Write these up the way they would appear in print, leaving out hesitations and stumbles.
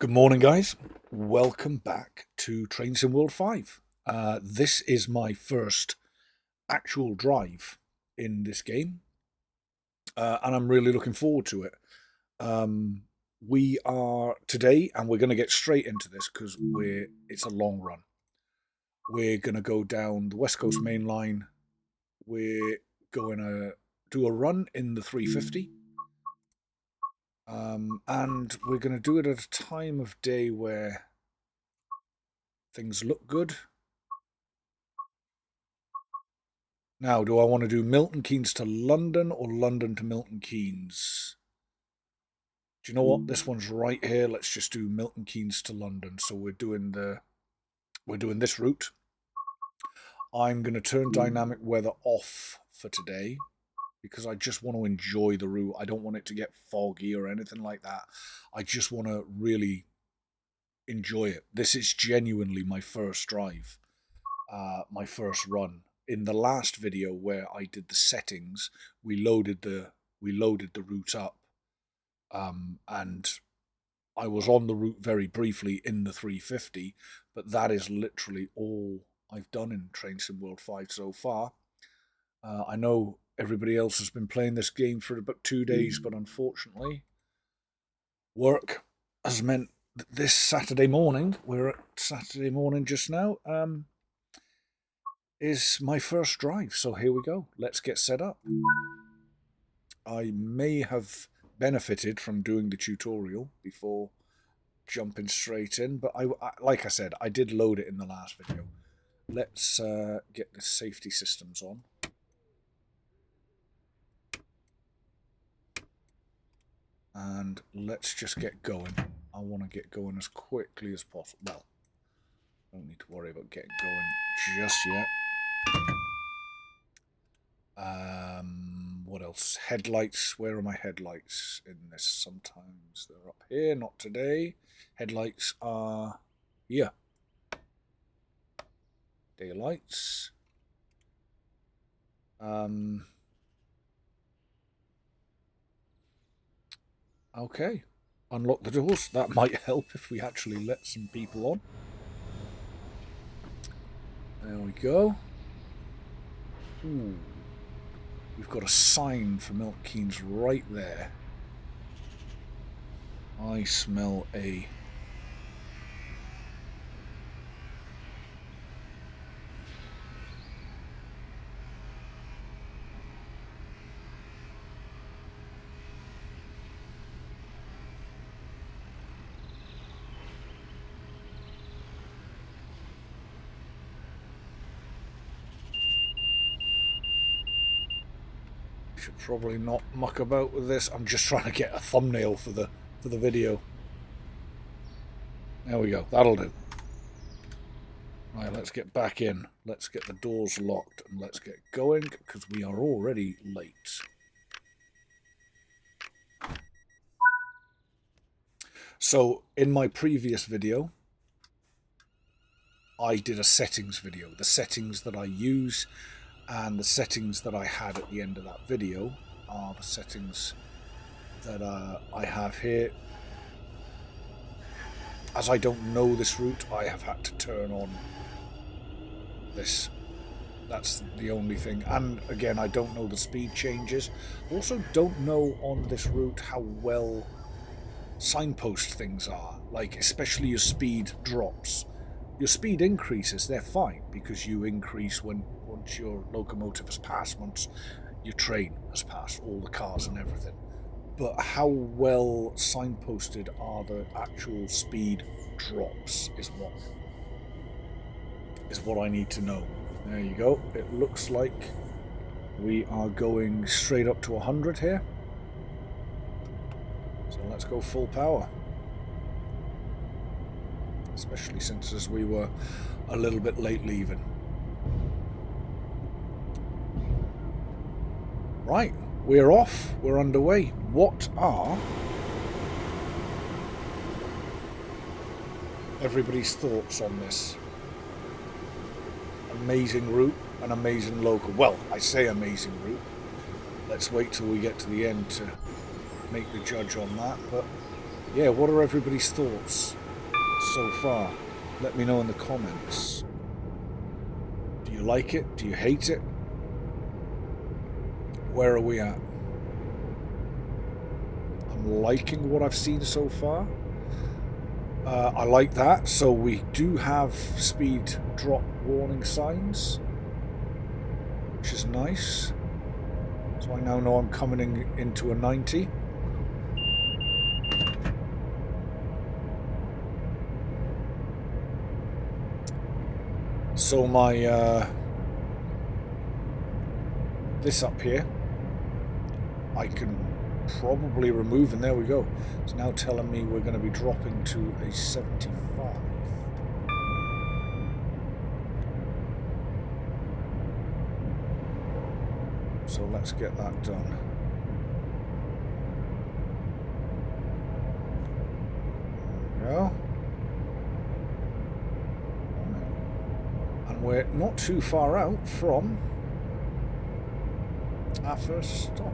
Good morning, guys. Welcome back to Train Sim World 5. This is my first actual drive in this game, and I'm really looking forward to it. We are today, and we're going to get straight into this because it's a long run. We're going to go down the West Coast Main Line. We're going to do a run in the 350. And we're going to do it at a time of day where things look good. Now, do I want to do Milton Keynes to London or London to Milton Keynes? Do you know what? This one's right here. Let's just do Milton Keynes to London. So we're doing this route. I'm going to turn dynamic weather off for today because I just want to enjoy the route. I don't want it to get foggy or anything like that. I just want to really enjoy it. This is genuinely my first drive, my first run. In the last video where I did the settings, we loaded the route up, and I was on the route very briefly in the 350, but that is literally all I've done in Train Sim World 5 so far. I know everybody else has been playing this game for about 2 days, but unfortunately, work has meant that this Saturday morning, we're at Saturday morning just now, is my first drive. So here we go. Let's get set up. I may have benefited from doing the tutorial before jumping straight in, but I like I said, I did load it in the last video. Let's get the safety systems on. And let's just get going. I want to get going as quickly as possible. Well, don't need to worry about getting going just yet. What else? Headlights. Where are my headlights in this? Sometimes they're up here, not today. Headlights are here. Daylights. Okay. Unlock the doors. That might help if we actually let some people on. There we go. Ooh. We've got a sign for Milton Keynes right there. I smell a... Should probably not muck about with this. I'm just trying to get a thumbnail for the video. There we go. That'll do. Right, let's get back in. Let's get the doors locked and let's get going because we are already late. So in my previous video, I did a settings video. The settings that I use and the settings that I had at the end of that video are the settings that I have here. As I don't know this route, I have had to turn on this. That's the only thing. And again, I don't know the speed changes. Also don't know on this route how well signpost things are. Like, especially your speed drops. Your speed increases, they're fine, because you increase once your locomotive has passed, once your train has passed, all the cars and everything. But how well signposted are the actual speed drops is what I need to know. There you go. It looks like we are going straight up to 100 here. So let's go full power. Especially since as we were a little bit late leaving. Right, we're off. We're underway. What are everybody's thoughts on this? Amazing route, an amazing local. Well, I say amazing route. Let's wait till we get to the end to make the judge on that, but Yeah, what are everybody's thoughts so far? Let me know in the comments. Do you like it? Do you hate it? Where are we at? I'm liking what I've seen so far. I like that. So we do have speed drop warning signs, which is nice. So I now know I'm coming into a 90. So my this up here I can probably remove, and there we go. It's now telling me we're going to be dropping to a 75. So let's get that done. There we go. And we're not too far out from our first stop.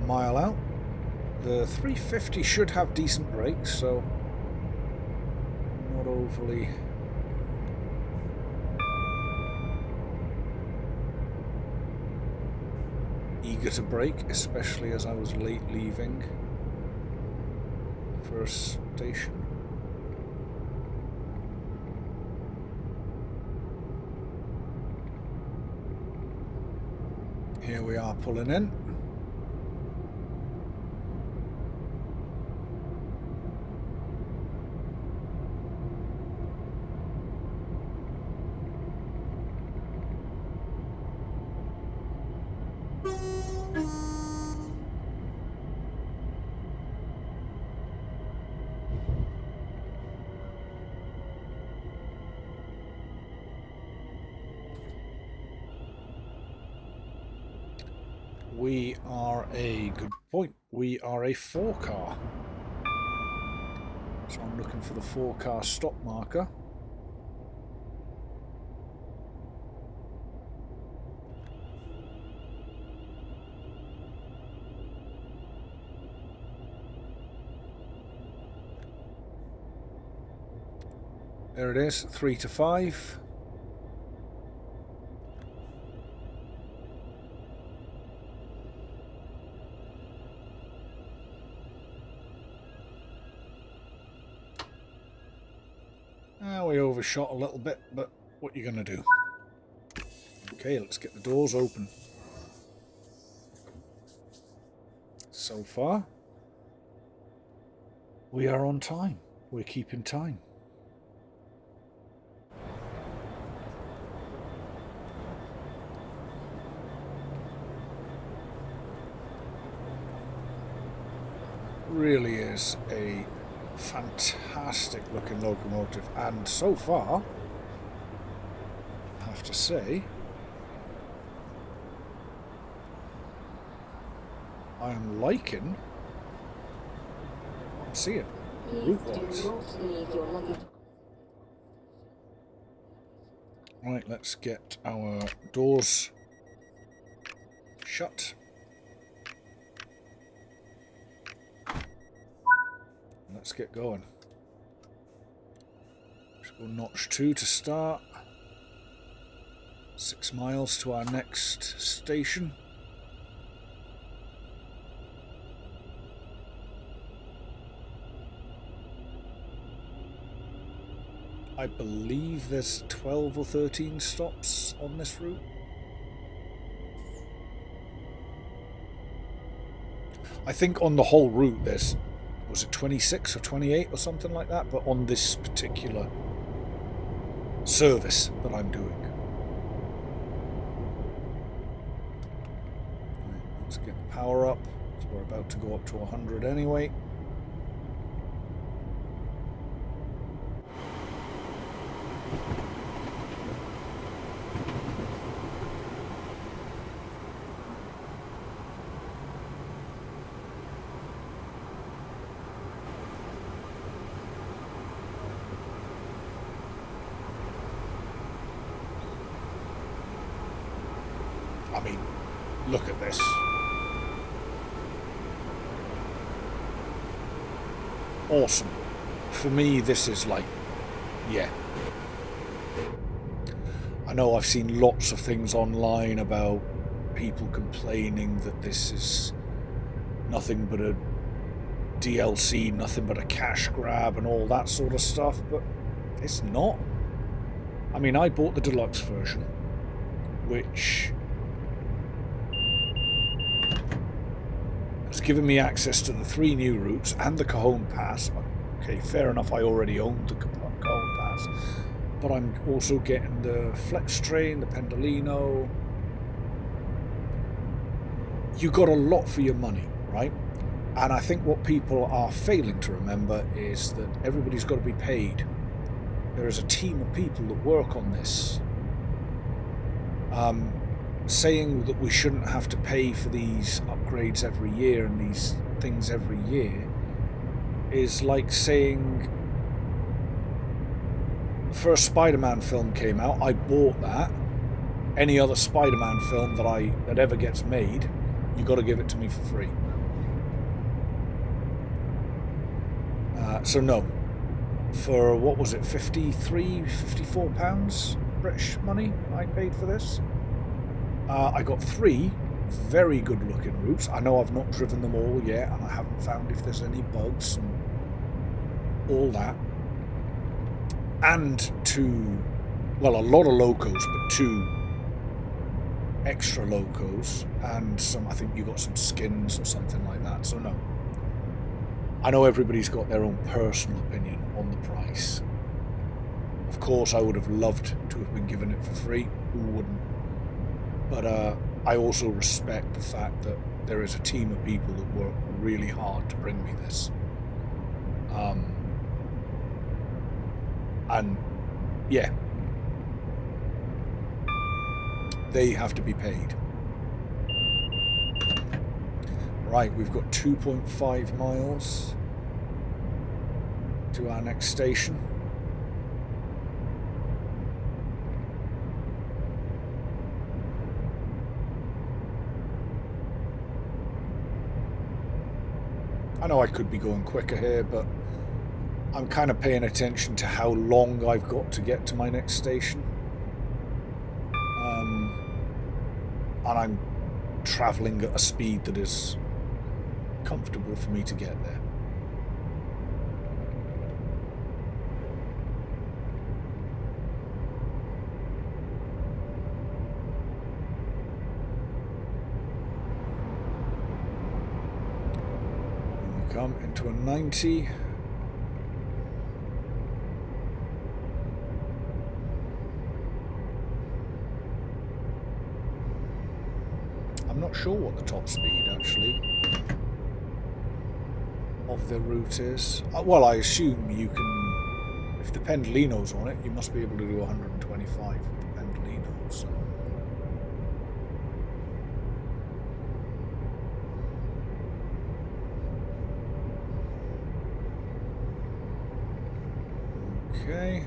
A mile out. The 350 should have decent brakes, so not overly eager to brake, especially as I was late leaving the first station. Here we are pulling in. We are a good point. We are a 4-car. So I'm looking for the 4-car stop marker. There it is, 3 to 5. We overshot a little bit, but what are you going to do? Okay, let's get the doors open. So far, we are on time. We're keeping time. Really is a fantastic looking locomotive, and so far I have to say I am liking what I'm seeing route-wise. Right, let's get our doors shut. Let's get going. Let's go notch 2 to start. 6 miles to our next station. I believe there's 12 or 13 stops on this route. I think on the whole route there's, was it 26 or 28 or something like that, but on this particular service that I'm doing. Right, let's get the power up. So we're about to go up to 100 anyway. I mean, Look at this. Awesome. For me, this is like, yeah. I know I've seen lots of things online about people complaining that this is nothing but a DLC, nothing but a cash grab and all that sort of stuff, but it's not. I mean, I bought the deluxe version, which has given me access to the 3 new routes and the Cajon Pass. Okay, fair enough, I already owned the Cajon Pass, but I'm also getting the Flex Train, the Pendolino. You got a lot for your money, right? And I think what people are failing to remember is that everybody's got to be paid. There is a team of people that work on this. Saying that we shouldn't have to pay for these upgrades every year and these things every year is like saying the first Spider-Man film came out, I bought that. Any other Spider-Man film that ever gets made, you got to give it to me for free. So no, for what was it, 53, 54 pounds British money I paid for this. I got 3 very good looking routes. I know I've not driven them all yet, and I haven't found if there's any bugs and all that. And 2, well, a lot of locos, but 2 extra locos, and some, I think you got some skins or something like that, so no. I know everybody's got their own personal opinion on the price. Of course, I would have loved to have been given it for free. Who wouldn't? But I also respect the fact that there is a team of people that work really hard to bring me this. And yeah, they have to be paid. Right, we've got 2.5 miles to our next station. I know I could be going quicker here, but I'm kind of paying attention to how long I've got to get to my next station. And I'm travelling at a speed that is comfortable for me to get there. And we come into a 90. I'm not sure what the top speed actually of the route is. Well, I assume you can, if the Pendolino's on it, you must be able to do 125 with the Pendolino, so. Okay.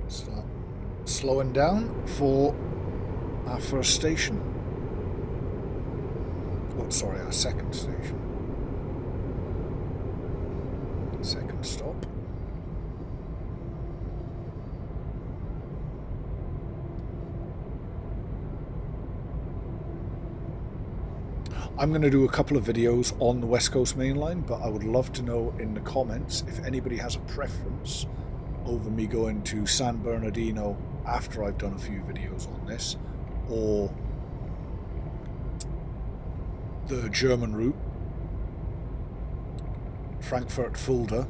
Start slowing down for our first station. Oh, sorry, our second station. Second stop. I'm going to do a couple of videos on the West Coast Main Line, but I would love to know in the comments if anybody has a preference over me going to San Bernardino after I've done a few videos on this, or the German route, Frankfurt-Fulda.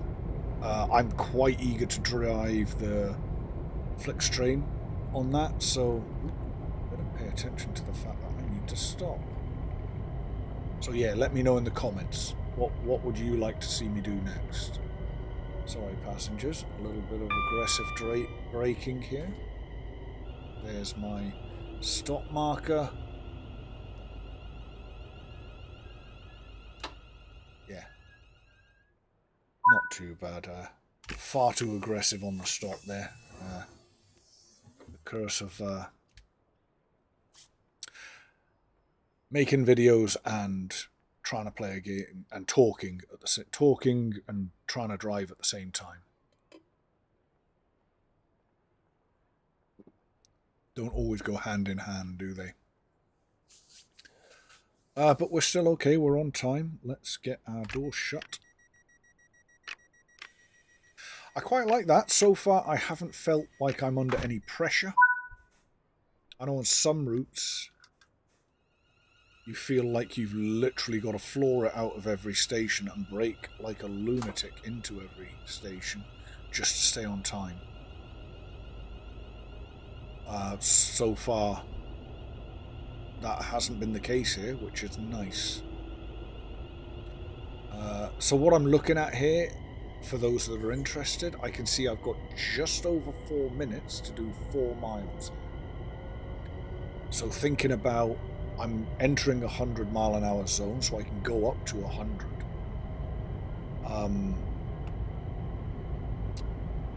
I'm quite eager to drive the Flex train on that, so better pay attention to the fact that I need to stop. So yeah, let me know in the comments What would you like to see me do next? Sorry, passengers. A little bit of aggressive braking here. There's my stop marker. Yeah. Not too bad. Far too aggressive on the stop there. The curse of making videos and trying to play a game and talking and trying to drive at the same time. Don't always go hand in hand, do they? But we're still okay. We're on time. Let's get our door shut. I quite like that. So far, I haven't felt like I'm under any pressure. I know on some routes, you feel like you've literally got to floor it out of every station and brake like a lunatic into every station just to stay on time. So far, that hasn't been the case here, which is nice. So what I'm looking at here, for those that are interested, I can see I've got just over 4 minutes to do 4 miles. So thinking about, I'm entering a 100-mile-an-hour zone, so I can go up to 100.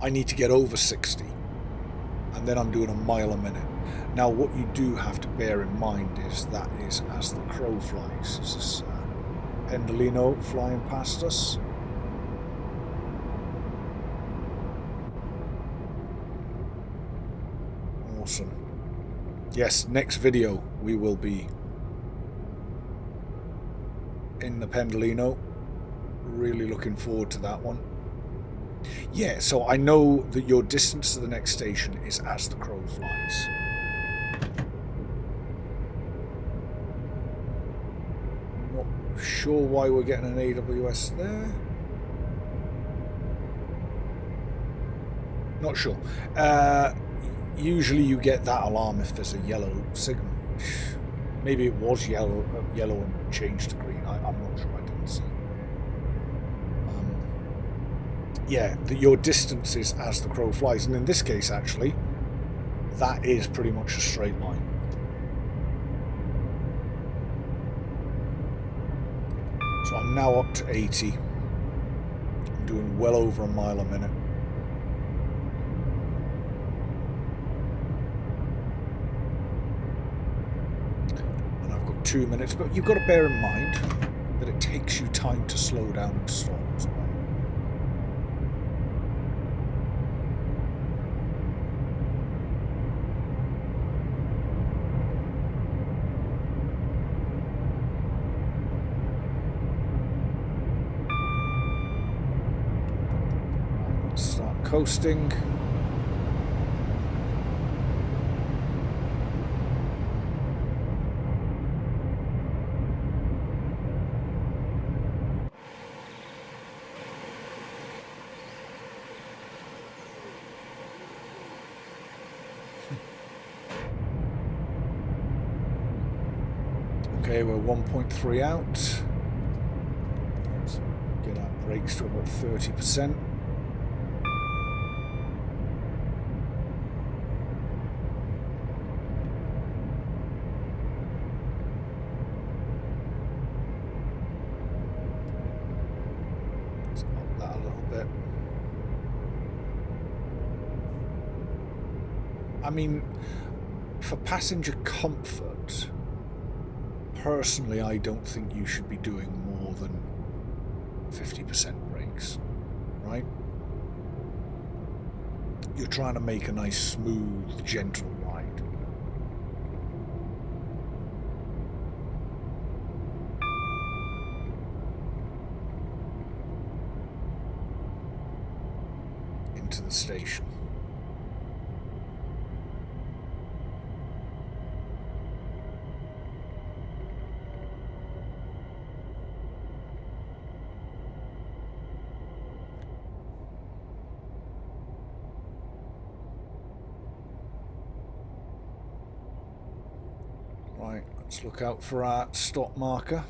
I need to get over 60, and then I'm doing a mile a minute. Now, what you do have to bear in mind is that is as the crow flies. This is Pendolino flying past us. Awesome. Yes, next video we will be in the Pendolino. Really looking forward to that one. Yeah, so I know that your distance to the next station is as the crow flies. Not sure why we're getting an AWS there. Not sure. Usually you get that alarm if there's a yellow signal. Maybe it was yellow and changed to green. I'm not sure. I didn't see. Yeah, your distance is as the crow flies, and in this case, actually, that is pretty much a straight line. So I'm now up to 80. I'm doing well over a mile a minute. And I've got 2 minutes, but you've got to bear in mind that it takes you time to slow down and stop as well. Start coasting. Okay, we're 1.3 out. Let's get our brakes to about 30%. Let's up that a little bit. I mean, for passenger comfort, personally, I don't think you should be doing more than 50% brakes, right? You're trying to make a nice, smooth, gentle ride. Into the station. Right, let's look out for our stop marker.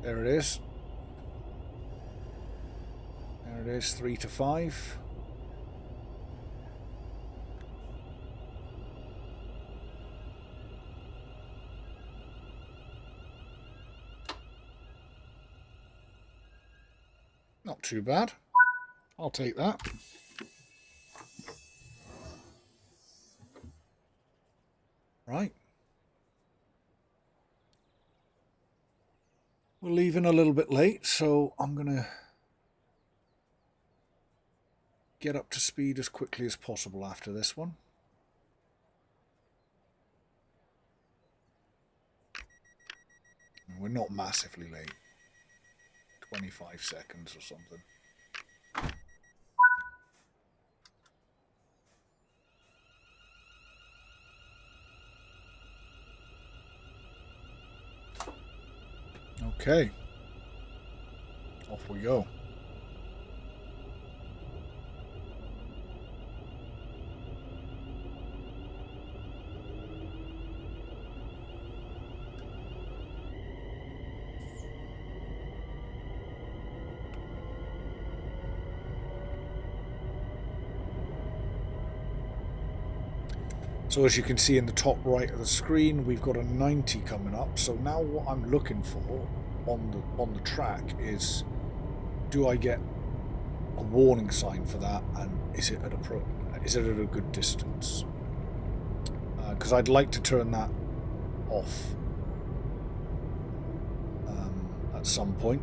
There it is. There it is, 3 to 5. Not too bad. I'll take that. Right. We're leaving a little bit late, so I'm going to get up to speed as quickly as possible after this one. We're not massively late. 25 seconds or something. Okay. Off we go. So as you can see in the top right of the screen, we've got a 90 coming up. So now what I'm looking for on the track is, do I get a warning sign for that, and is it at a good distance? Because I'd like to turn that off at some point.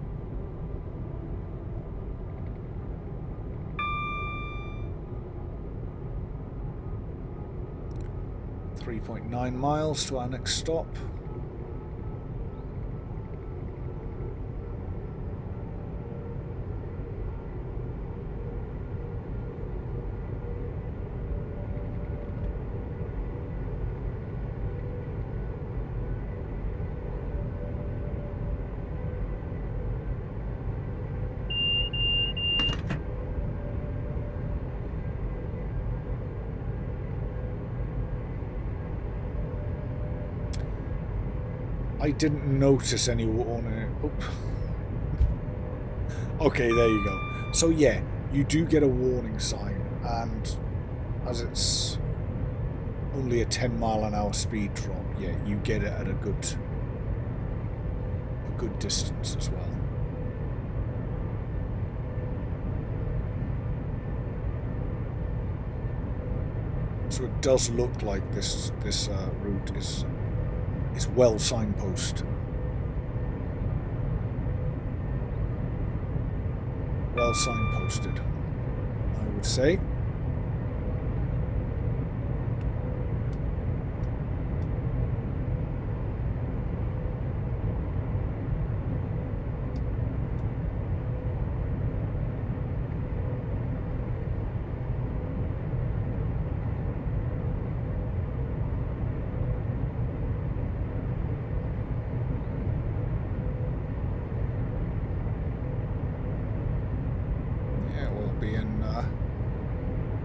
3.9 miles to our next stop. I didn't notice any warning. Okay, there you go. So yeah, you do get a warning sign, and as it's only a 10-mile-an-hour speed drop, yeah, you get it at a good distance as well. So it does look like this route is well signposted. Well signposted, I would say.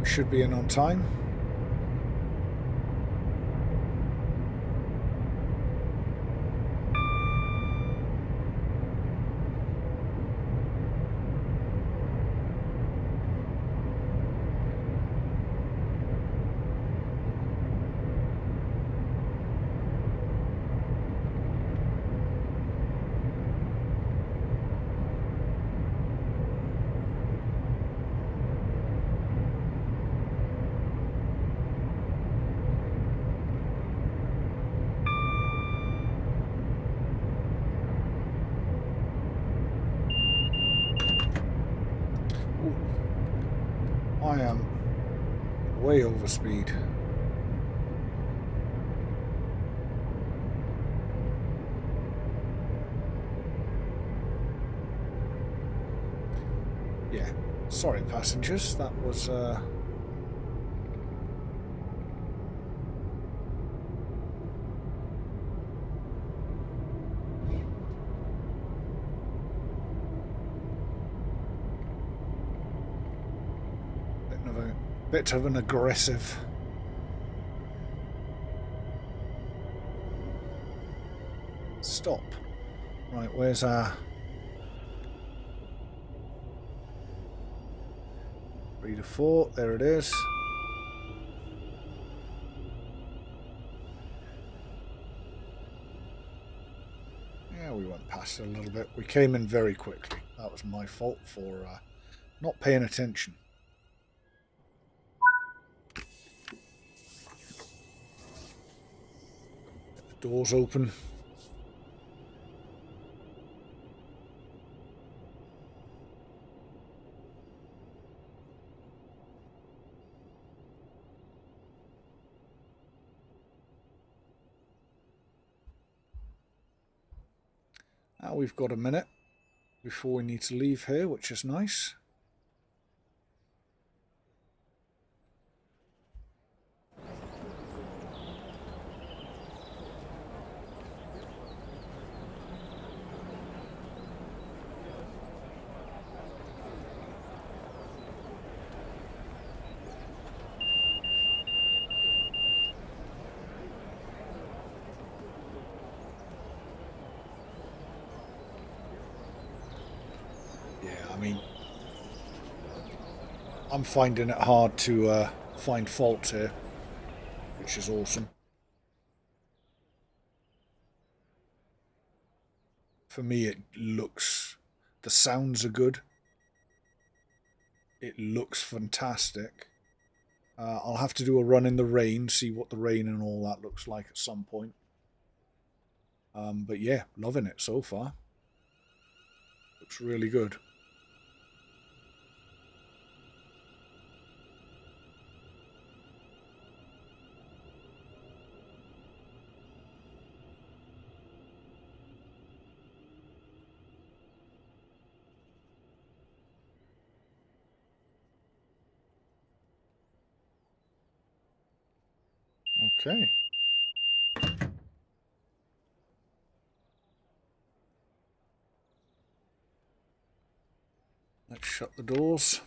Should be in on time. I am way over speed. Yeah, sorry passengers, that was bit of an aggressive stop. Right, where's our... 3 to 4, there it is. Yeah, we went past it a little bit. We came in very quickly. That was my fault for not paying attention. Get the doors open. Now we've got a minute before we need to leave here, which is nice. I mean, I'm finding it hard to find faults here, which is awesome. For me, it looks... the sounds are good. It looks fantastic. I'll have to do a run in the rain, see what the rain and all that looks like at some point. But yeah, loving it so far. Looks really good. Okay. Let's shut the doors.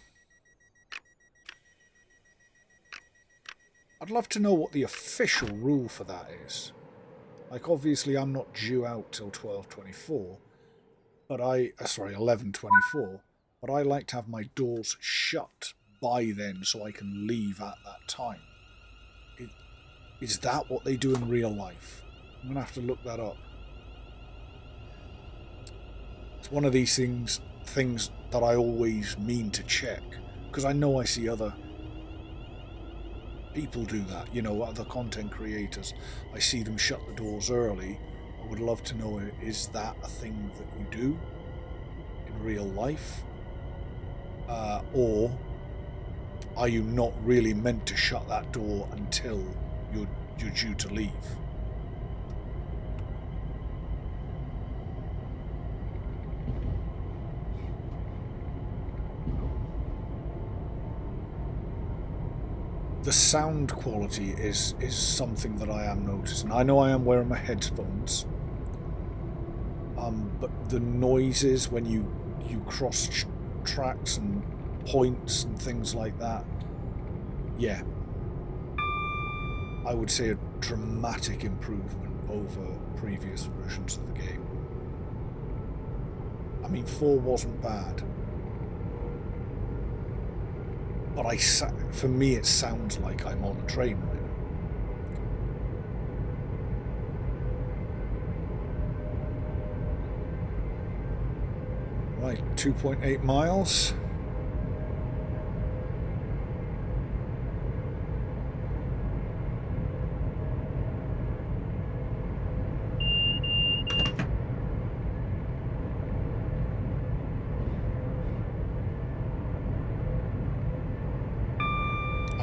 I'd love to know what the official rule for that is. Like, obviously I'm not due out till 12:24, but sorry, 11:24, but I like to have my doors shut by then so I can leave at that time. Is that what they do in real life? I'm gonna have to look that up. It's one of these things that I always mean to check, because I know I see other people do that, you know, other content creators. I see them shut the doors early. I would love to know, is that a thing that you do in real life? Or are you not really meant to shut that door until you're due to leave? The sound quality is something that I am noticing. I know I am wearing my headphones, but the noises when you cross tracks and points and things like that, yeah, I would say a dramatic improvement over previous versions of the game. I mean, 4 wasn't bad, but for me it sounds like I'm on a train right now. Right, 2.8 miles.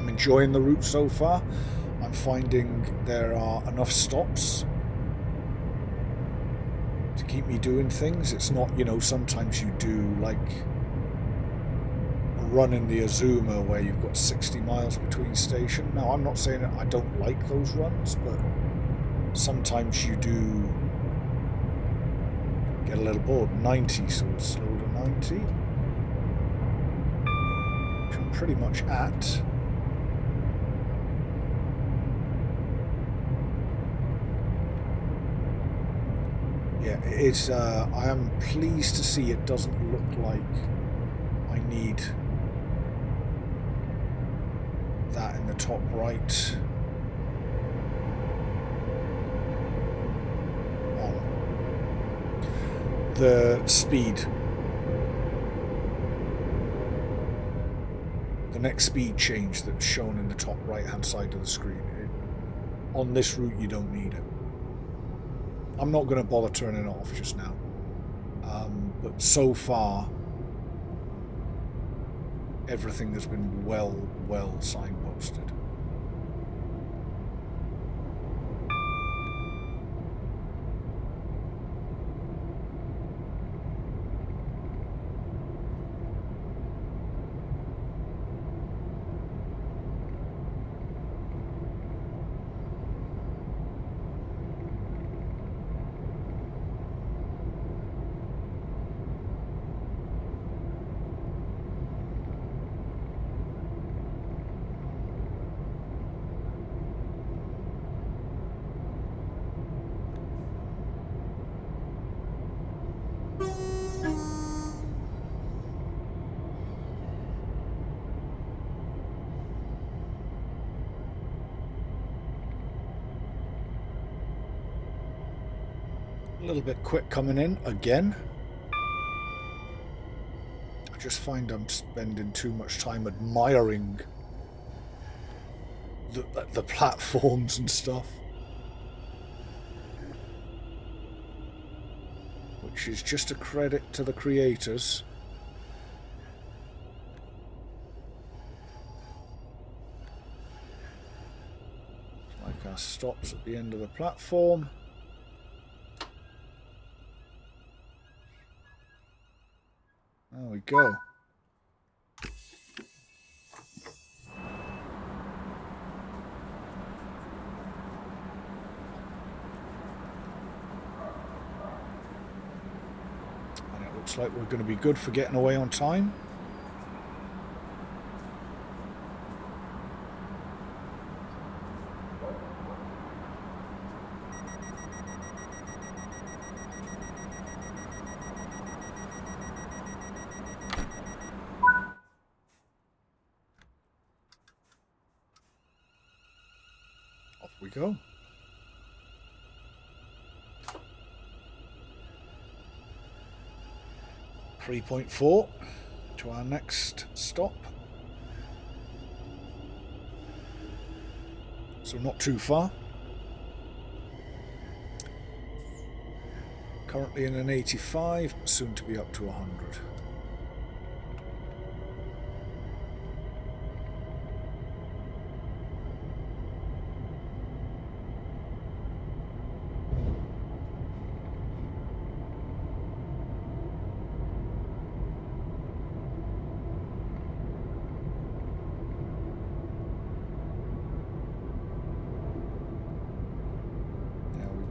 Enjoying the route so far. I'm finding there are enough stops to keep me doing things. It's not, you know, sometimes you do like a run in the Azuma where you've got 60 miles between stations. Now, I'm not saying that I don't like those runs, but sometimes you do get a little bored. 90, so it's slow to 90, which I'm pretty much at. Yeah, it's. I am pleased to see it doesn't look like I need that in the top right. On the speed. The next speed change that's shown in the top right hand side of the screen. On this route you don't need it. I'm not going to bother turning it off just now. But so far everything has been well signposted. A little bit quick coming in again. I just find I'm spending too much time admiring the platforms and stuff, which is just a credit to the creators. Like our stops at the end of the platform. There we go. And it looks like we're going to be good for getting away on time. We go. .4 to our next stop. So not too far. Currently in an 85, but soon to be up to 100.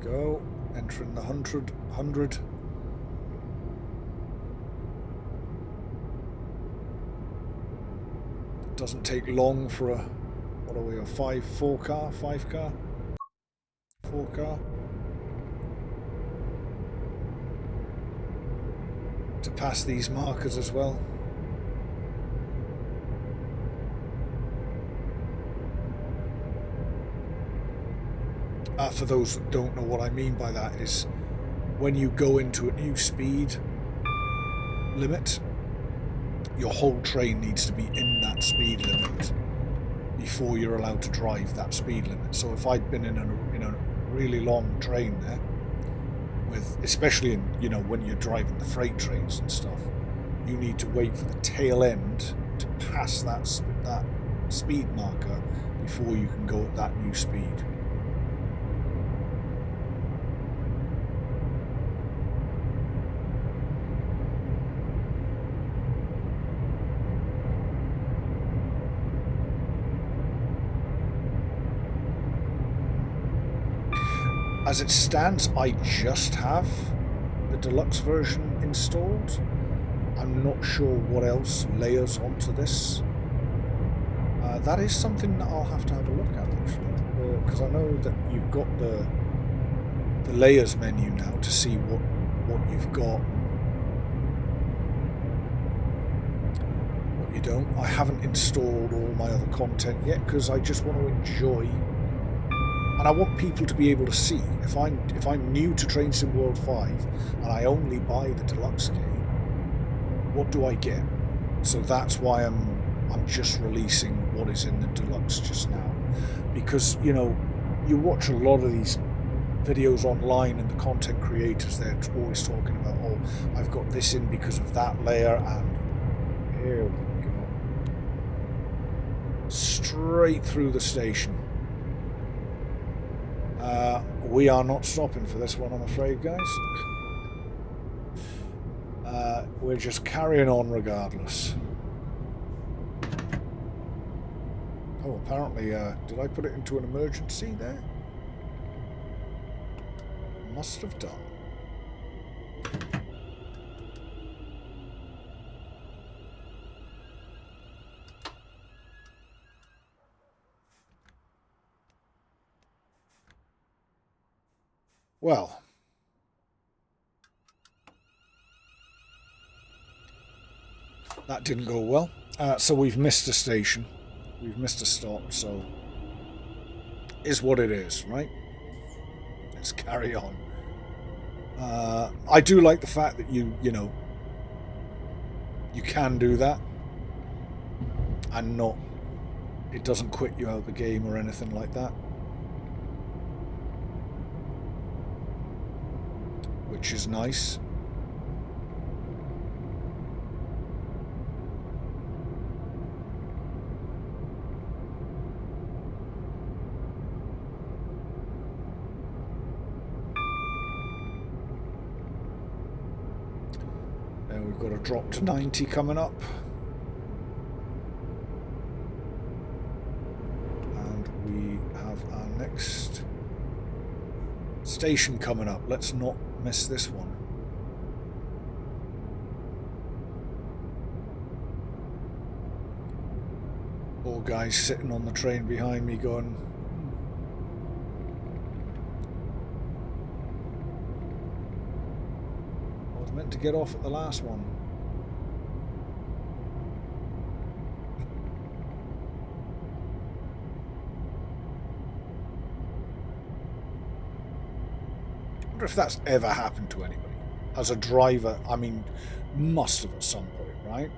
Go, entering the 100. It doesn't take long for a, what are we, a 4 car? To pass these markers as well. For those that don't know what I mean by that is when you go into a new speed limit, your whole train needs to be in that speed limit before you're allowed to drive that speed limit. So if I'd been in a really long train there, with especially in, you know, when you're driving the freight trains and stuff, you need to wait for the tail end to pass that speed marker before you can go at that new speed. As it stands, I just have the deluxe version installed. I'm not sure what else layers onto this. That is something that I'll have to have a look at, actually, because I know that you've got the layers menu now to see what you've got, what you don't. I haven't installed all my other content yet because I just want to enjoy, and I want people to be able to see. If I'm new to Train Sim World 5 and I only buy the deluxe game, what do I get? So that's why I'm just releasing what is in the deluxe just now, because you know, you watch a lot of these videos online and the content creators, they're always talking about, oh, I've got this in because of that layer, and here we go, straight through the station. We are not stopping for this one, I'm afraid, guys. We're just carrying on regardless. Oh, apparently, did I put it into an emergency there? Must have done. Well, that didn't go well. So we've missed a station. We've missed a stop, so is what it is, right? Let's carry on. I do like the fact that you know, you can do that and not, it doesn't quit you out of the game or anything like that, which is nice. Then we've got a drop to 90 coming up. And we have our next station coming up. Let's not miss this one. Poor guy's sitting on the train behind me going, I was meant to get off at the last one. I wonder if that's ever happened to anybody. As a driver, I mean, must have at some point, right?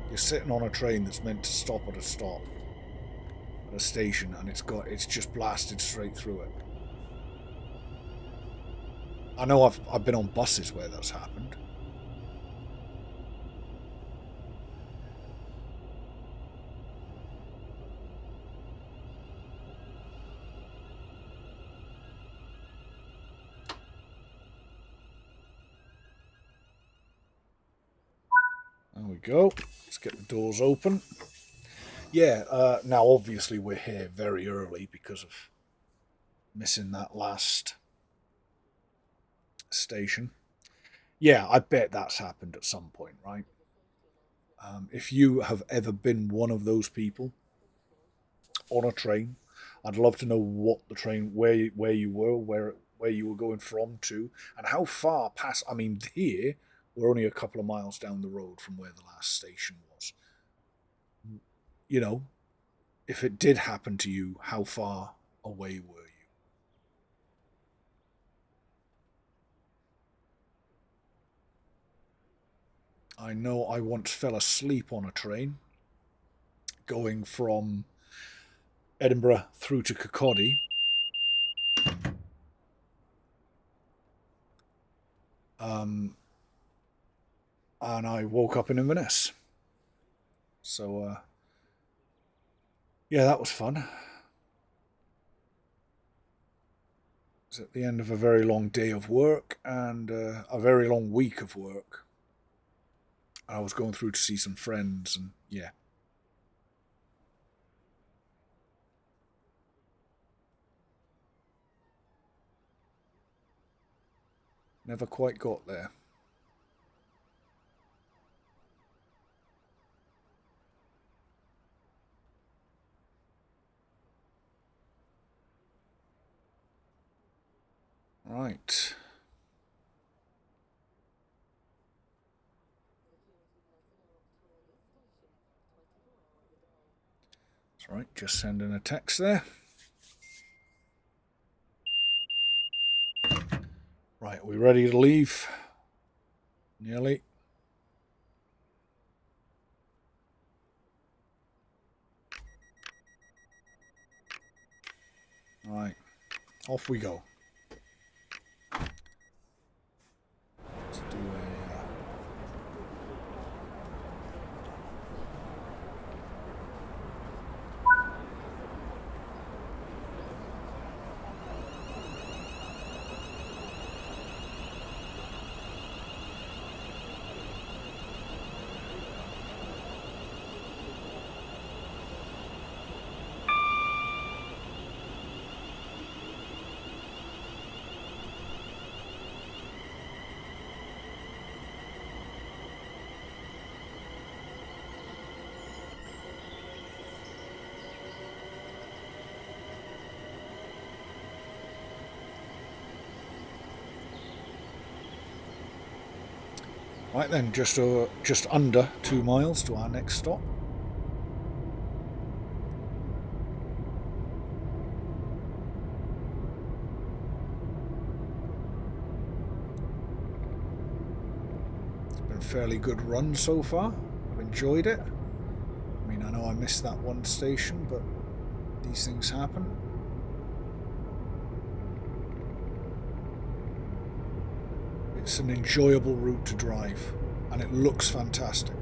You're sitting on a train that's meant to stop at a stop, at a station, and it's just blasted straight through it. I know I've been on buses where that's happened. There we go. Let's get the doors open. Yeah, now obviously we're here very early because of missing that last station. Yeah, I bet that's happened at some point, right? If you have ever been one of those people on a train, I'd love to know what the train, where you were, where you were going from to, and how far past. I mean, here we're only a couple of miles down the road from where the last station was. You know, if it did happen to you, how far away were you? I know I once fell asleep on a train going from Edinburgh through to Kirkcaldy. And I woke up in Inverness. So, yeah, that was fun. It was at the end of a very long day of work and a very long week of work. I was going through to see some friends, and yeah. Never quite got there. Right. That's right, just sending a text there. Right, we ready to leave? Nearly. Right, off we go. Let's do Right then, just under 2 miles to our next stop. It's been a fairly good run so far. I've enjoyed it. I mean, I know I missed that one station, but these things happen. It's an enjoyable route to drive, and it looks fantastic.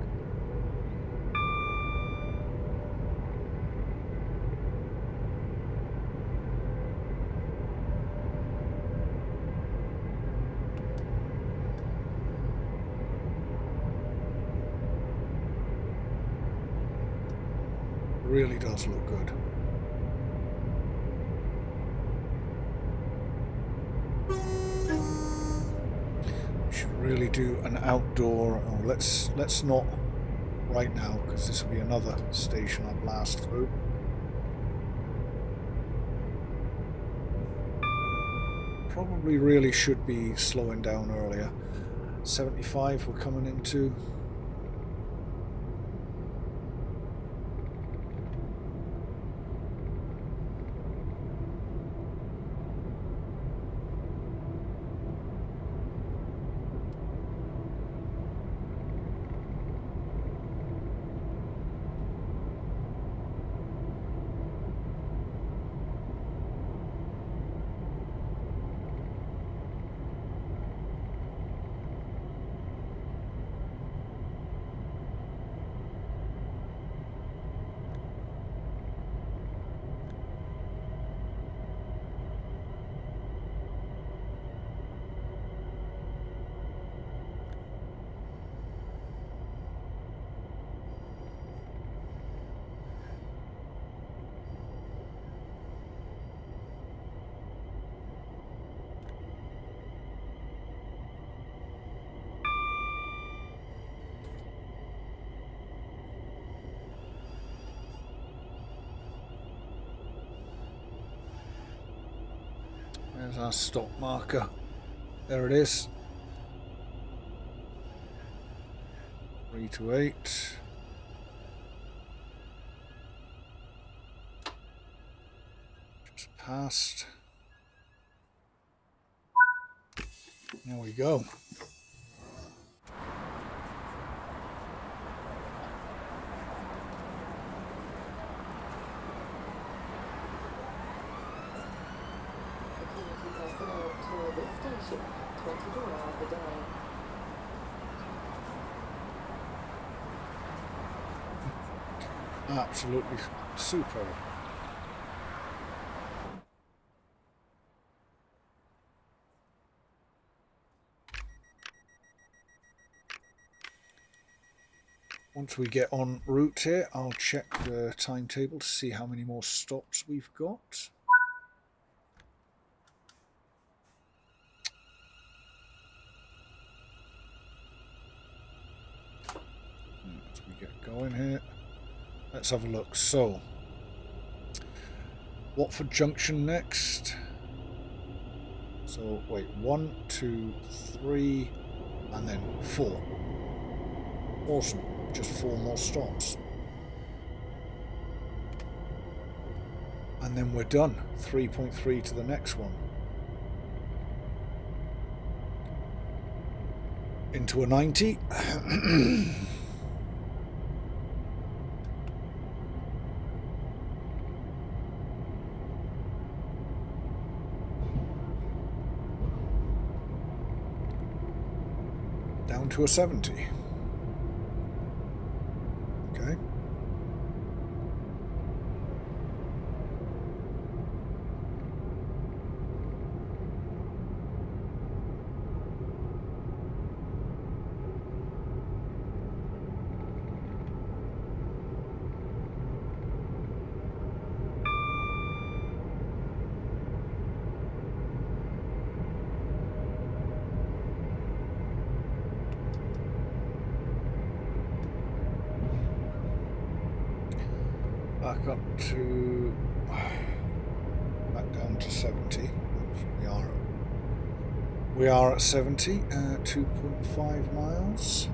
It really does look good. Really do an outdoor. Oh, let's not right now, because this will be another station I blast through. Probably really should be slowing down earlier. 75 we're coming into. There's our stop marker. There it is. 328. Just passed. There we go. Absolutely superb. Once we get en route here, I'll check the timetable to see how many more stops we've got. As we get going here, let's have a look. So, Watford Junction next. So wait, 1, 2, 3, and then 4. Awesome. Just 4 more stops. And then we're done. 3.3 to the next one. Into a 90. Down to a 70. Okay. Back down to 70. We are at 70, 2.5 miles.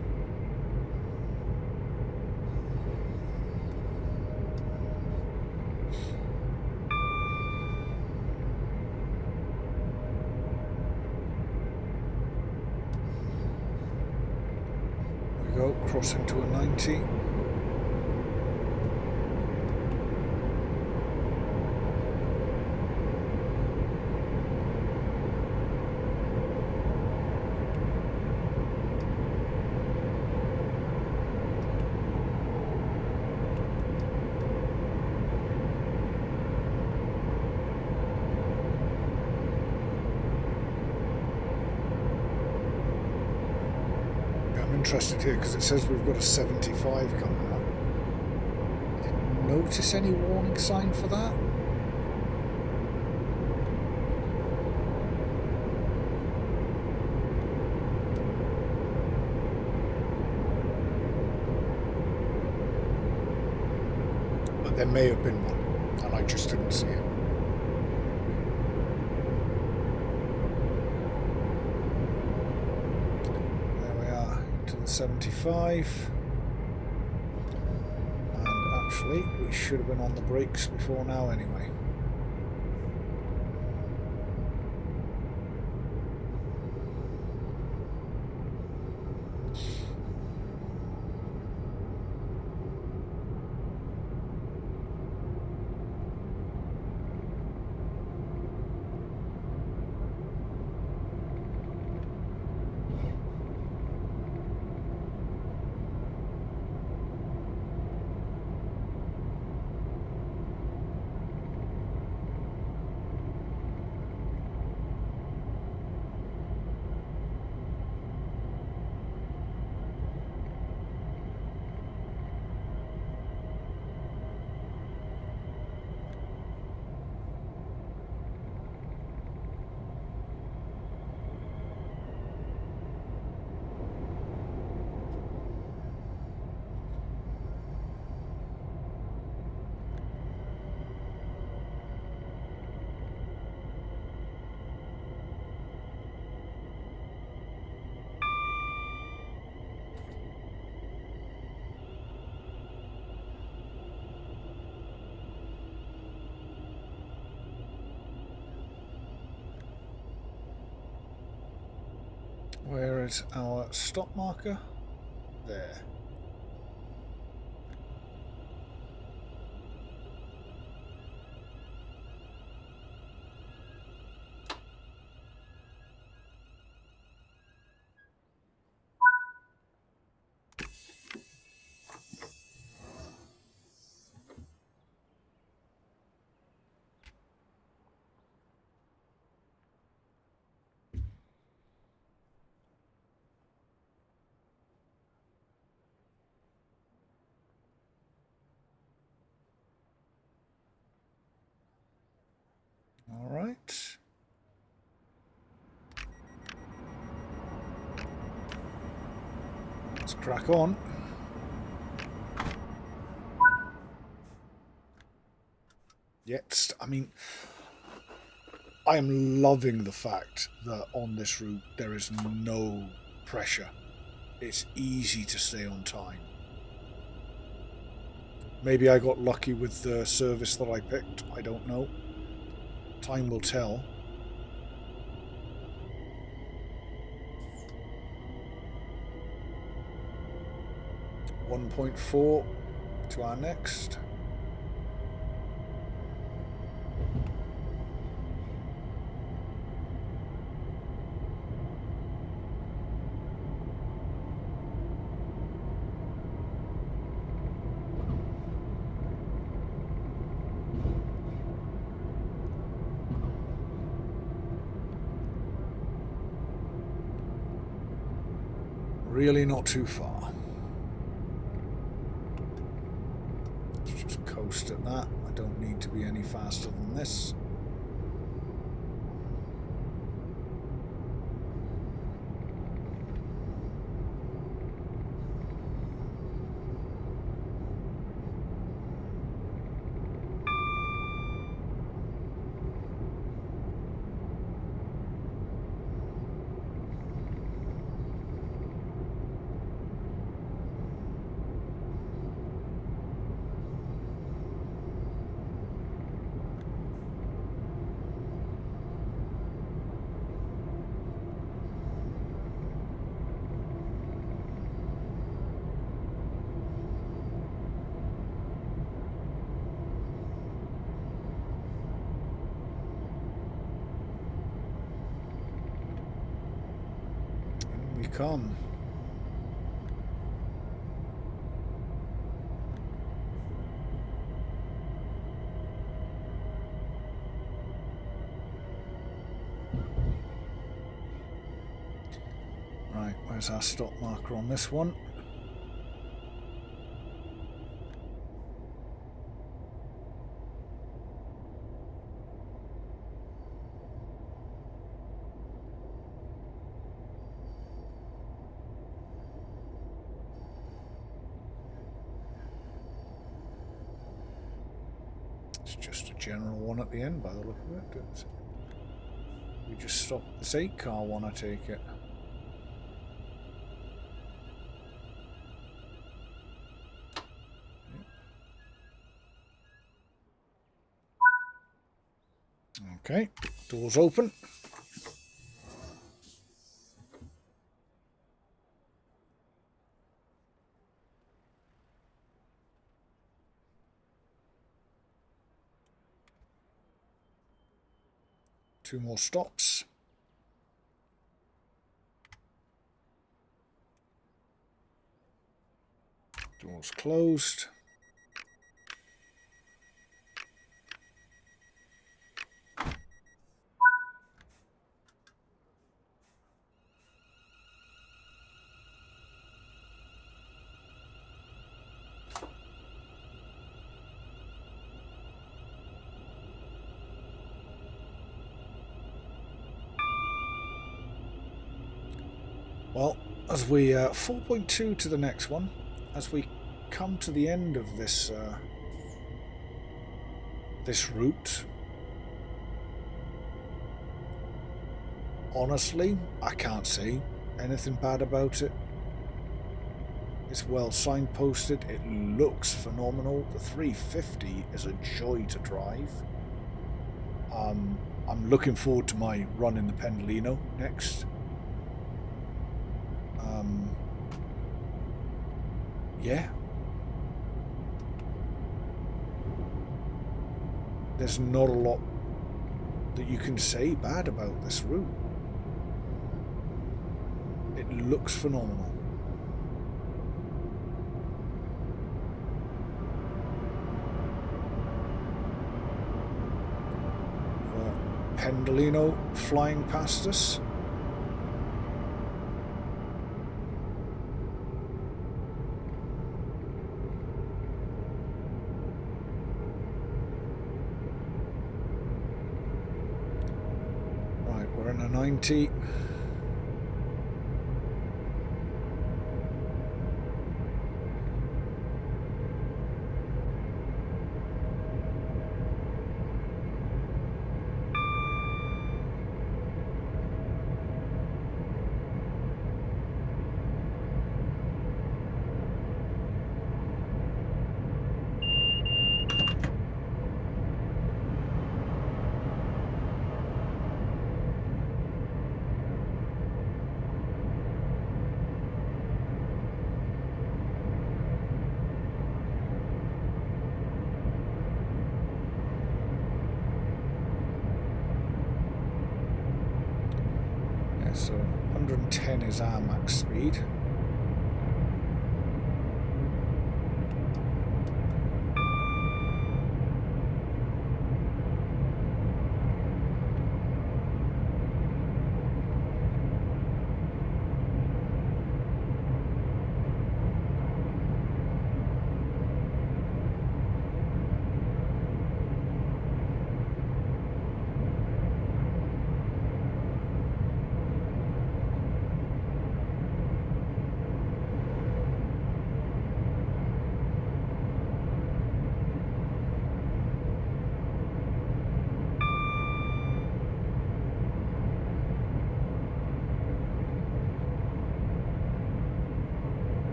There we go, crossing to a 90. Interested here because it says we've got a 75 coming up. I didn't notice any warning sign for that. But there may have been one and I just didn't see it. There we are, into the 75. And actually, we should have been on the brakes before now anyway. Where is our stop marker? There. All right. Let's crack on. Yet, I mean, I am loving the fact that on this route there is no pressure. It's easy to stay on time. Maybe I got lucky with the service that I picked. I don't know. Time will tell. .4 to our next. Really not too far. Let's just coast at that. I don't need to be any faster than this. Come. Right, where's our stop marker on this one? It's just a general one at the end by the look of it. We just stopped this 8-car one, I take it. Okay, doors open. Two more stops. Doors closed. Well, as we 4.2 to the next one, as we come to the end of this this route, honestly, I can't say anything bad about it. It's well signposted. It looks phenomenal. The 350 is a joy to drive. I'm looking forward to my run in the Pendolino next. Yeah. There's not a lot that you can say bad about this route. It looks phenomenal. Pendolino flying past us. Right, we're in a 90. is our max speed.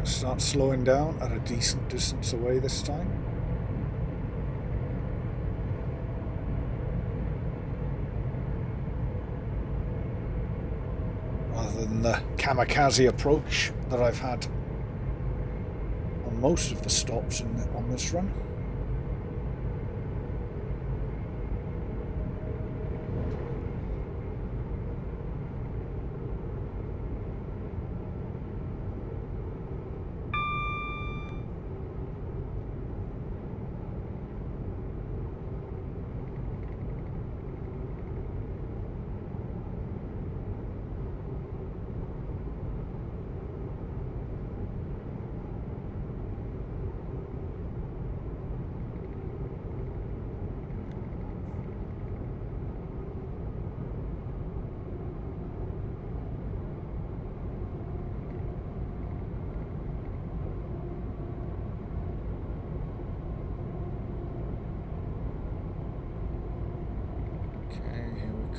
Start slowing down at a decent distance away this time. Rather than the kamikaze approach that I've had on most of the stops on this run.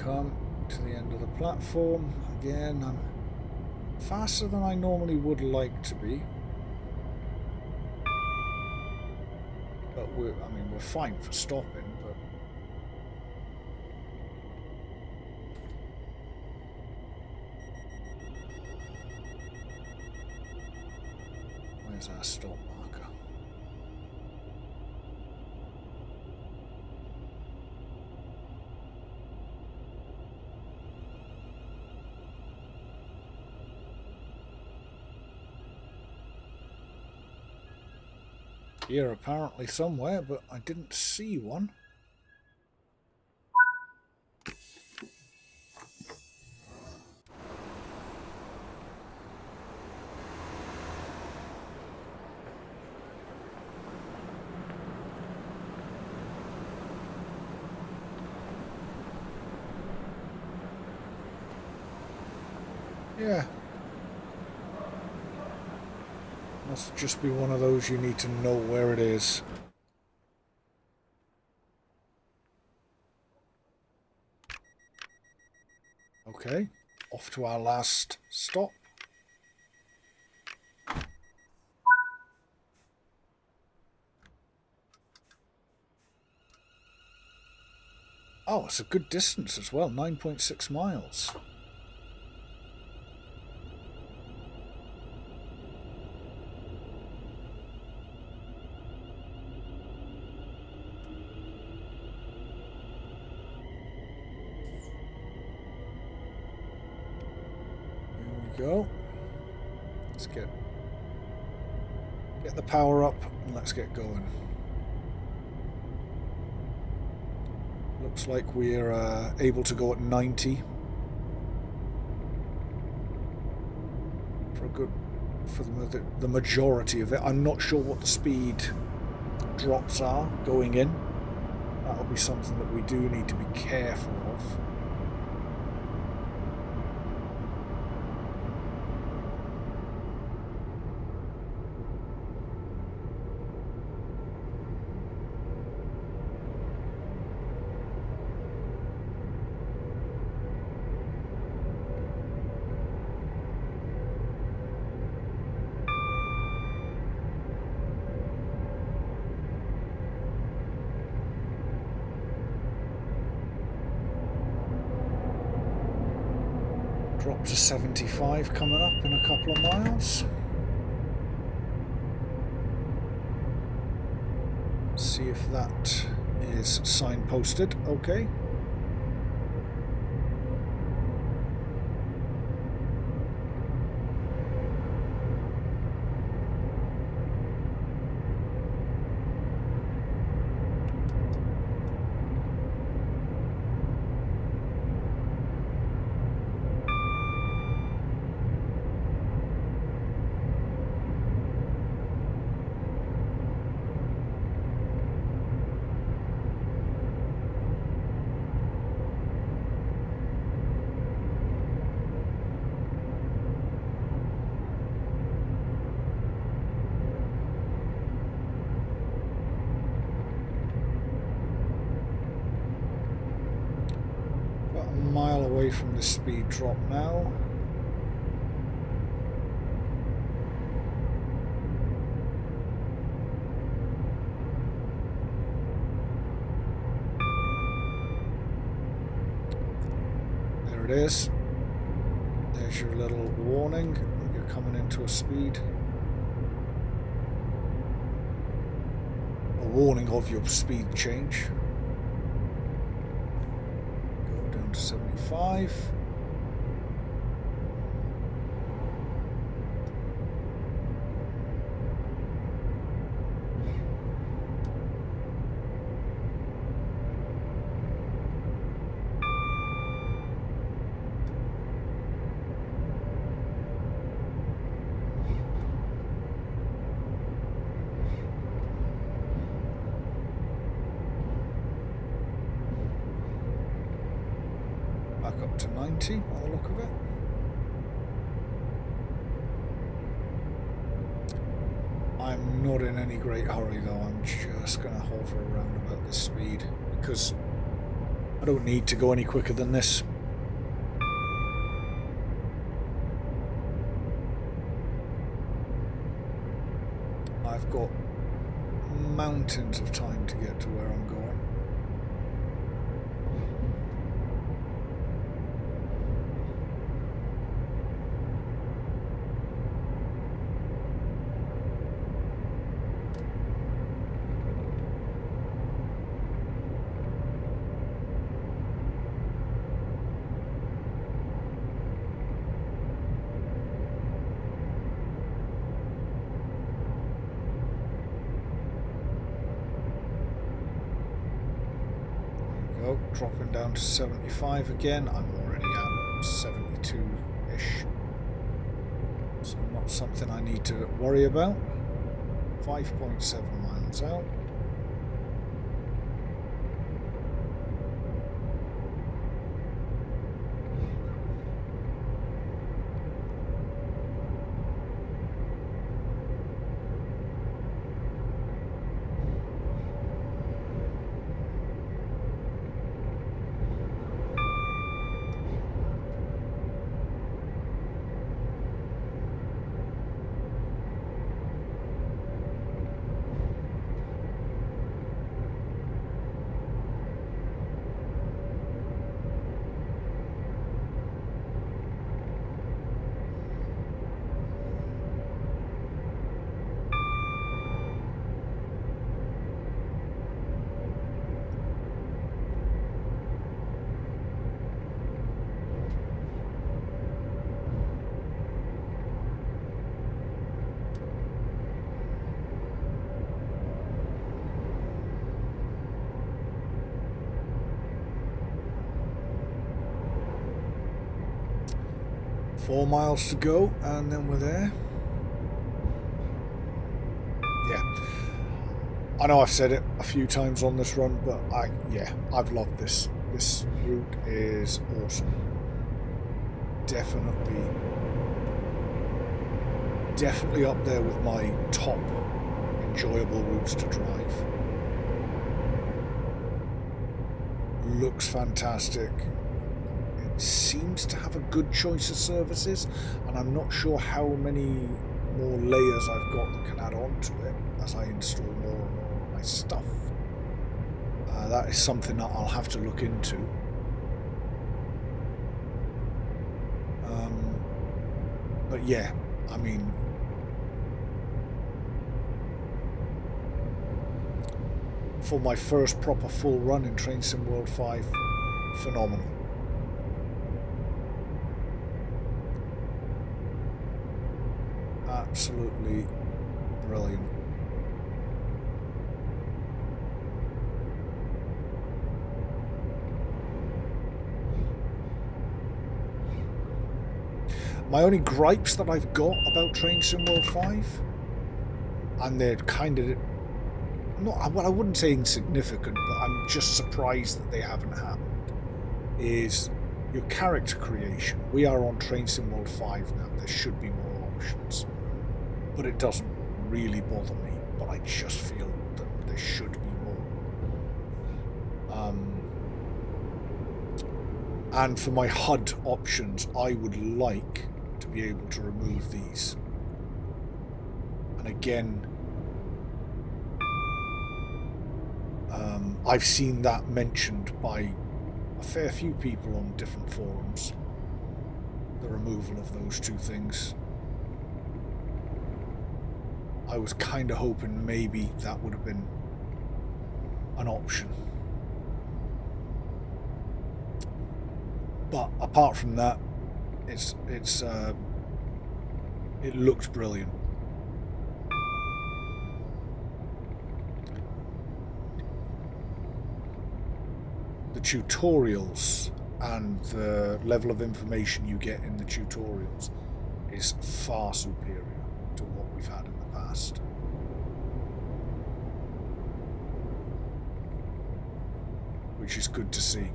Come to the end of the platform. Again, I'm faster than I normally would like to be. But we're fine for stopping, but where's our stop marker? Here apparently somewhere, but I didn't see one. Yeah. Must just be one of those you need to know where it is. Okay, off to our last stop. Oh, it's a good distance as well, 9.6 miles. Go. Let's get the power up and let's get going. Looks like we're able to go at 90 for the majority of it. I'm not sure what the speed drops are going in. That'll be something that we do need to be careful of. Drop to 75 coming up in a couple of miles. See if that is signposted. Okay. mile away from the speed drop now. There it is. There's your little warning that you're coming into a speed. A warning of your speed change. Go down to 75. Back up to 90 by the look of it. I'm not in any great hurry though, I'm just going to hover around about this speed because I don't need to go any quicker than this. I've got mountains of time to get to where I'm going. Dropping down to 75 again. I'm already at 72-ish. So not something I need to worry about. 5.7 miles out. Four miles to go, and then we're there. Yeah, I know I've said it a few times on this run, but I've loved this. This route is awesome. Definitely up there with my top enjoyable routes to drive. Looks fantastic. Seems to have a good choice of services, and I'm not sure how many more layers I've got that can add on to it as I install more and more of my stuff. That is something that I'll have to look into. But yeah, I mean, for my first proper full run in Train Sim World 5, phenomenal. Absolutely brilliant. My only gripes that I've got about Train Sim World 5, and they're kind of not, well, I wouldn't say insignificant, but I'm just surprised that they haven't happened, is your character creation. We are on Train Sim World 5 now. There should be more options. But it doesn't really bother me, but I just feel that there should be more. And for my HUD options, I would like to be able to remove these. And again, I've seen that mentioned by a fair few people on different forums. The removal of those two things. I was kind of hoping maybe that would have been an option. But apart from that, it looks brilliant. The tutorials and the level of information you get in the tutorials is far superior to what we've had in the past. Which is good to see.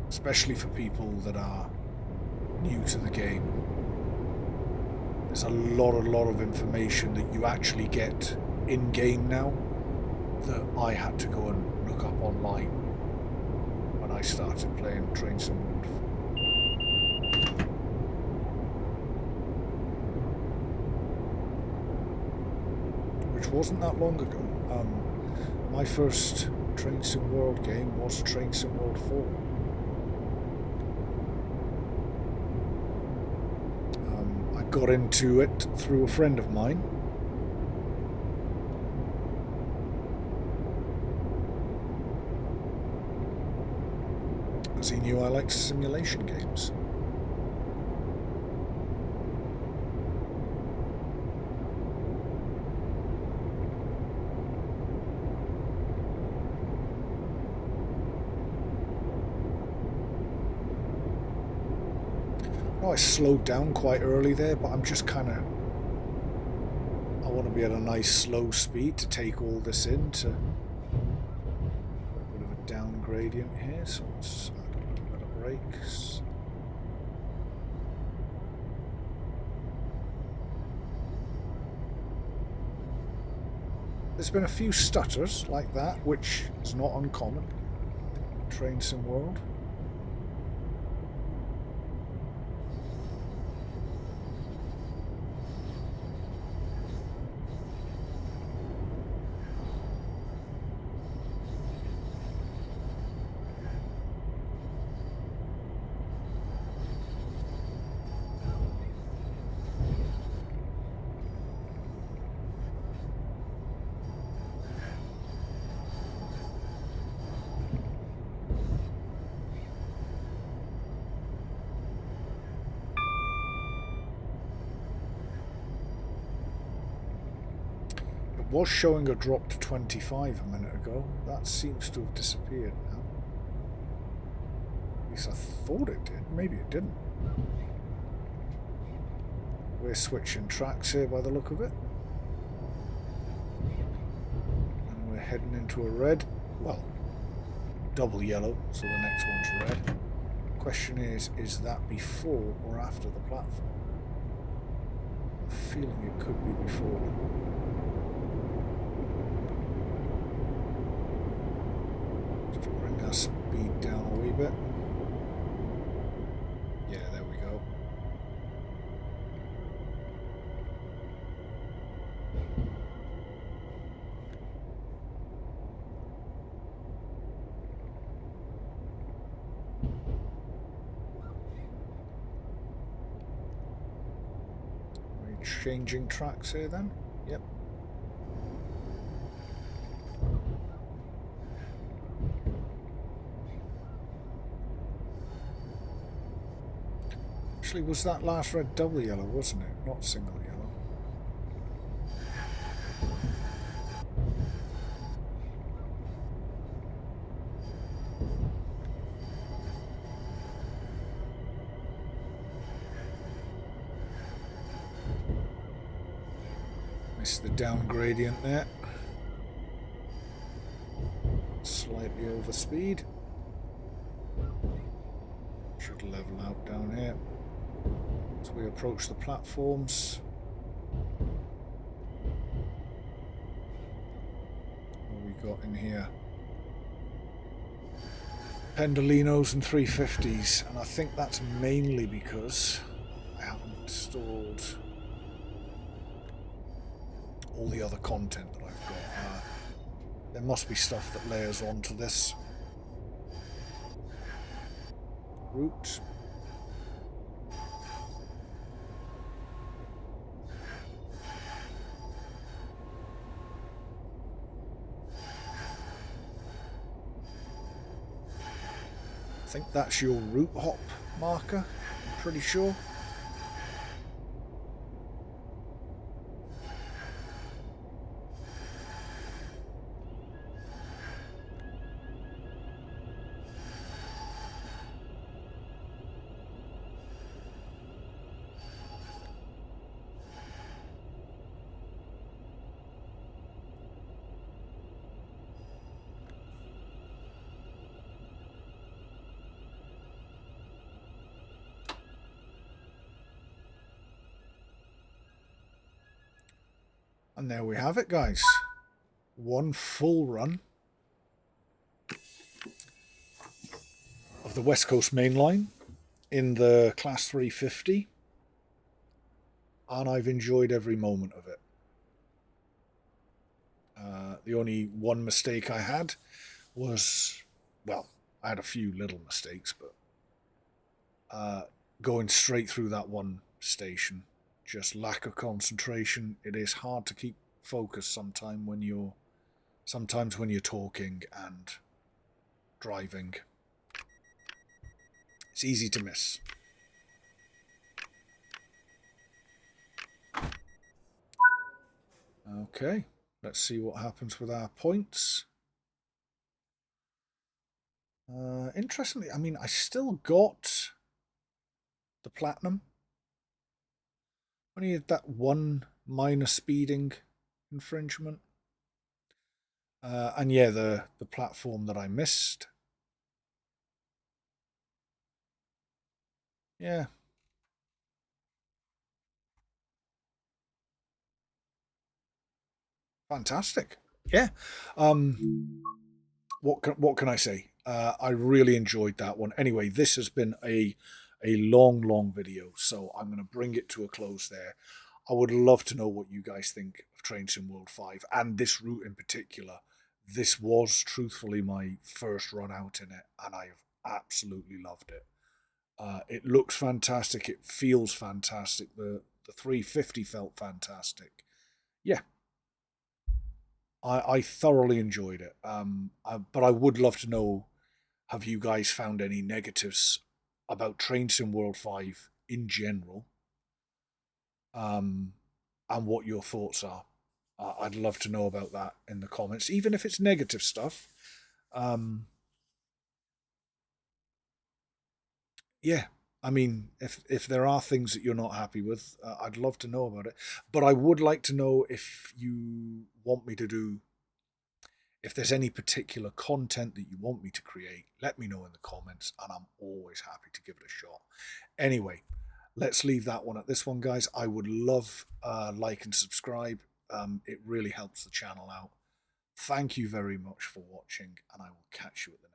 Especially for people that are new to the game. There's a lot of information that you actually get in-game now that I had to go and look up online when I started playing Train Sim World. Which wasn't that long ago. My first Train Sim World game was Train Sim World 4. I got into it through a friend of mine. He knew I liked simulation games. Oh, I slowed down quite early there, but I'm just kind of... I want to be at a nice slow speed to take all this in, to... A bit of a down gradient here, so let's... brakes. There's been a few stutters like that, which is not uncommon in Train Sim World. Was showing a drop to 25 a minute ago. That seems to have disappeared now. At least I thought it did. Maybe it didn't. We're switching tracks here by the look of it. And we're heading into a red. Well, double yellow, so the next one's red. Question is that before or after the platform? I'm feeling it could be before. Bring our speed down a wee bit. Yeah, there we go. Are we changing tracks here then? Yep. Actually, was that last red double yellow, wasn't it? Not single yellow. Missed the down gradient there. Slightly over speed. Should level out down here. As we approach the platforms. What have we got in here? Pendolinos and 350s, and I think that's mainly because I haven't installed all the other content that I've got. There must be stuff that layers onto this route. I think that's your route hop marker, I'm pretty sure. And there we have it, guys. One full run of the West Coast Main Line in the Class 350, and I've enjoyed every moment of it. The only one mistake I had was, well, I had a few little mistakes, but going straight through that one station, just lack of concentration. It is hard to keep focus sometimes when you're talking and driving. It's easy to miss. Okay, let's see what happens with our points. Interestingly, I mean, I still got the platinum. Only had that one minor speeding infringement. And yeah, the platform that I missed. Yeah. Fantastic. Yeah. What can I say? I really enjoyed that one. Anyway, this has been a long video, so I'm going to bring it to a close there. I would love to know what you guys think of Train Sim World 5 and this route in particular. This was truthfully my first run out in it, and I have absolutely loved it. It looks fantastic. It feels fantastic. The 350 felt fantastic. Yeah, I thoroughly enjoyed it. But I would love to know, have you guys found any negatives about Train Sim World 5 in general? And what your thoughts are. I'd love to know about that in the comments, even if it's negative stuff. Yeah, I mean, if there are things that you're not happy with, I'd love to know about it. But I would like to know if you want me to do, if there's any particular content that you want me to create, let me know in the comments, and I'm always happy to give it a shot. Anyway, let's leave that one at this one, guys. I would love like and subscribe. It really helps the channel out. Thank you very much for watching, and I will catch you at the next